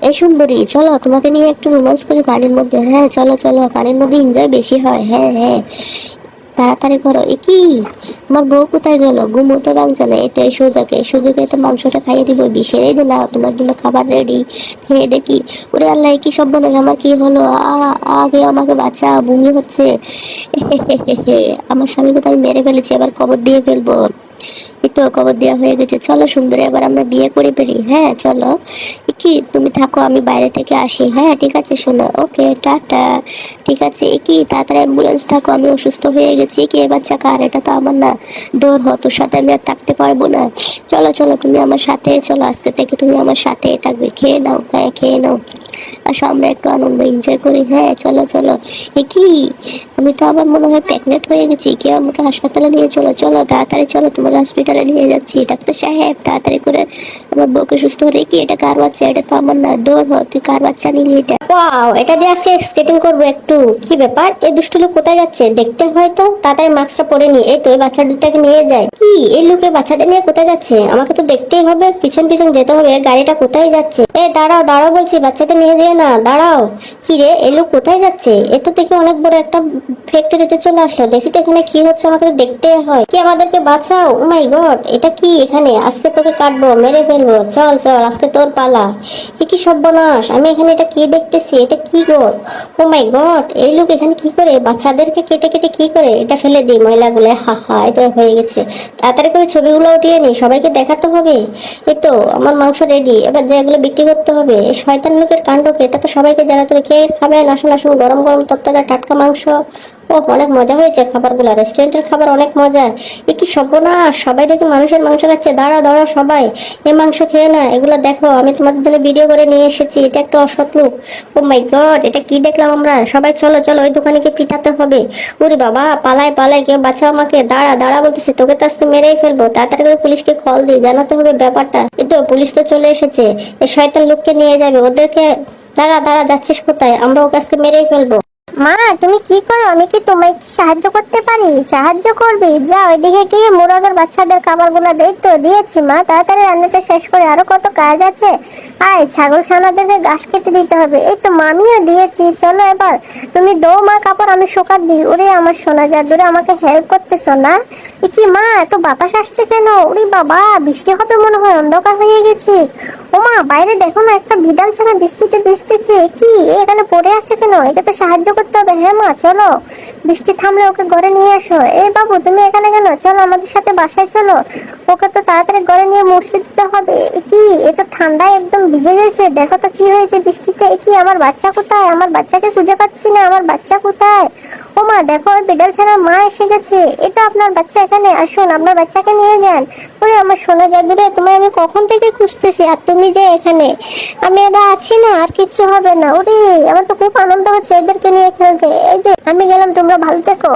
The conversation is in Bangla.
এই সুন্দরী, চলো তোমাকে নিয়ে একটু রোমান্স করি পানির মধ্যে। হ্যাঁ চলো চলো, পানির মধ্যে এনজয় বেশি হয়। হ্যাঁ হ্যাঁ, তাড়াতাড়ি করো। এ কি, আমার বউ কোথায় গেল? ঘুমোতে ভাঙছে না। এই তো এই সুযোগে, এই সুযোগে তো মাংসটা খাইয়ে দিব বিষে। এই যে নাও, তোমার জন্য খাবার রেডি, খেয়ে দেখি। ওরে আল্লাহ, কি সব বলে আমার, কি হলো? আগে আমাকে বাঁচা, বমি হচ্ছে। আমার স্বামীকে তো আমি মেরে ফেলেছি, আবার কবর দিয়ে ফেলবো। এই তো কবর দেওয়া হয়ে গেছে। চলো সুন্দরী, এবার আমরা বিয়ে করে ফেলি। হ্যাঁ চলো। কি তুমি থাকো, আমি বাইরে থেকে আসি। হ্যাঁ ঠিক আছে শোনো, ওকে টাটা। ঠিক আছে। কি তাড়াতাড়ি অ্যাম্বুলেন্স থাকো, আমি অসুস্থ হয়ে গেছি। কি এ বাচ্চা কার? এটা তো আমার না। দৌড় হ, তোর সাথে আমি আর থাকতে পারবো না। চলো চলো, তুমি আমার সাথে চলো, আজকে থেকে তুমি আমার সাথে থাকবে। খেয়ে নাও, হ্যাঁ খেয়ে নাও। আসো আমরা একটু আনন্দ এনজয় করি। হ্যাঁ চলো চলো। কি, আমি তো আবার মনে হয় প্রেগনেন্ট হয়ে গেছি। কি, আমাকে হাসপাতালে নিয়ে চলো। চলো তাড়াতাড়ি চলো, তোমাকে হসপিটালে নিয়ে যাচ্ছি। ডাক্তার সাহেব তাড়াতাড়ি করে আমার বউকে সুস্থ করে। কি এটা কার বাচ্চা? এটা তো আমার না। দৌড় হ, তুই কার বাচ্চা নিলি এটা? ওয়াও, এটা দিয়ে আজকে স্কেটিং করবো একটু। কি ব্যাপার, এই দুষ্টু লোক কোথায় যাচ্ছে? দেখতে হয়তো তাড়াতাড়ি মাস্কটা পরে নি। এই তো এই বাচ্চা দুটাকে নিয়ে যায়। কি, এই লোকে বাচ্চাদের নিয়ে কোথায় যাচ্ছে? আমাকে তো দেখতেই হবে, পিছন পিছন যেতে হবে। গাড়িটা কোথায় যাচ্ছে? এ দাঁড়াও দাঁড়াও বলছি, বাচ্চাদের নিয়ে যেও না, দাঁড়াও। কি রে, এই লোক কোথায় যাচ্ছে? এ তো দেখি অনেক বড় একটা ফ্যাক্টরিতে চলে আসলো। দেখি তো এখানে কি হচ্ছে, আমাকে তো দেখতে হয়। কি, আমাদেরকে বাঁচাও। ও মাই গড, এটা কি এখানে? আজকে তোকে কাটবো, মেরে ফেলবো। চল চল, আজকে তোর পালা। এ কি সর্বনাশ, আমি এখানে এটা কি দেখতেছি? এটা কি গো? ও মাই গড, এই লোক এখানে কি করে? বাচ্চাদেরকে কেটে কেটে কি করে? এটা ফেলে দিই ময়লাগুলো। হা হা, এটা হয়ে গেছে। তাড়াতাড়ি করে ছবিগুলো উঠিয়ে নি, সবাইকে দেখাতে হবে। এই তো আমার মাংস রেডি, এবার যেগুলো বিক্রি করতে হবে। এই শয়তান লোকের কাণ্ডকে এটা তো সবাইকে জানাতে হবে। কে খাবেন? আসুন আসুন, গরম গরম তত্তাজা টাটকা মাংস। ও অনেক মজা হয়েছে খাবারগুলো, রেস্টুরেন্টের খাবার অনেক মজা। এ কি সর্বনাশ, সবাই দেখি মানুষের মাংস খাচ্ছে। দাঁড়াও দাঁড়াও সবাই, এই মাংস খেয়ে না, এগুলো দেখো আমি তোমাদের জন্য ভিডিও করে নিয়ে এসেছি। এটা একটা অসৎ লোক। ও মাই গড, এটা কি দেখলাম আমরা? সবাই চলো চলো, ওই দোকানে গিয়ে পিটাতে হবে। ওরে বাবা, পালাই পালাই, কেউ বাঁচাও আমাকে। দাঁড়া দাঁড়া বলতেছি, তোকে তো আজকে মেরেই ফেলবো। তাড়াতাড়ি করে পুলিশকে কল দিই, জানাতে হবে ব্যাপারটা। এই তো পুলিশ তো চলে এসেছে, এই শয়তান লোককে নিয়ে যাবে ওদেরকে। দাঁড়া দাঁড়া, যাচ্ছিস কোথায়? আমরা ওকে আজকে মেরেই ফেলবো। মা তুমি কি করো? আমি কি তোমায় কি সাহায্য করতে পারি? সাহায্য করবি, যা ওইদিকে গিয়ে মুরগের বাচ্চাদের খাবারগুলো দেই। তো দিয়েছি মা, তাড়াতাড়ি রান্নাটা শেষ করে, আরো কত কাজ আছে। আয়, ছাগল ছানাদেরকে ঘাস খেতে দিতে হবে। এই তো মামিও দিয়েছি, চলো এবার তুমি দো মা, কাপড় আমি শুকাত দিই। ওরে আমার সোনা জাদুরে, আমাকে হেল্প করতেছো না? এ কি মা, এত বাতাস আসছে কেন? ওরে বাবা, বৃষ্টি হবে মনে হয়, অন্ধকার হয়ে গেছে। ও মা, বাইরে দেখো না, একটা বিড়াল ছানা বৃষ্টিতে ভিজতেছে। কি এখানে পড়ে আছে কেন? একে তো সাহায্য করতে হবে। হ্যাঁ মা চলো, বৃষ্টি থামলে ওকে ঘরে নিয়ে আসো। এই বাবু, তুমি এখানে কেন? চলো আমাদের সাথে বাসায় চলো। ওকে তো তাড়াতাড়ি ঘরে নিয়ে মুছতে দিতে হবে। এ কি, এ তো ঠান্ডায় একদম ভিজে গেছে। দেখো তো কি হয়েছে বৃষ্টিতে। এ কি, আমার বাচ্চা কোথায়? আমার বাচ্চাকে খুঁজে পাচ্ছি না, আমার বাচ্চা কোথায়? ও মা দেখো, ওই বিড়াল ছানা মা এসে গেছে। এটা আপনার বাচ্চা, এখানে আসুন, আপনার বাচ্চাকে নিয়ে যান। ওরে আমার সোনা জাদুরে, তোমায় আমি কখন থেকে খুঁজতেছি, আর তুমি যে এখানে। আমি এবার আছি না, আর কিচ্ছু হবে না। ওরে, আমার তো খুব আনন্দ হচ্ছে এদেরকে নিয়ে খেলতে। এই যে আমি গেলাম, তোমরা ভালো থেকো।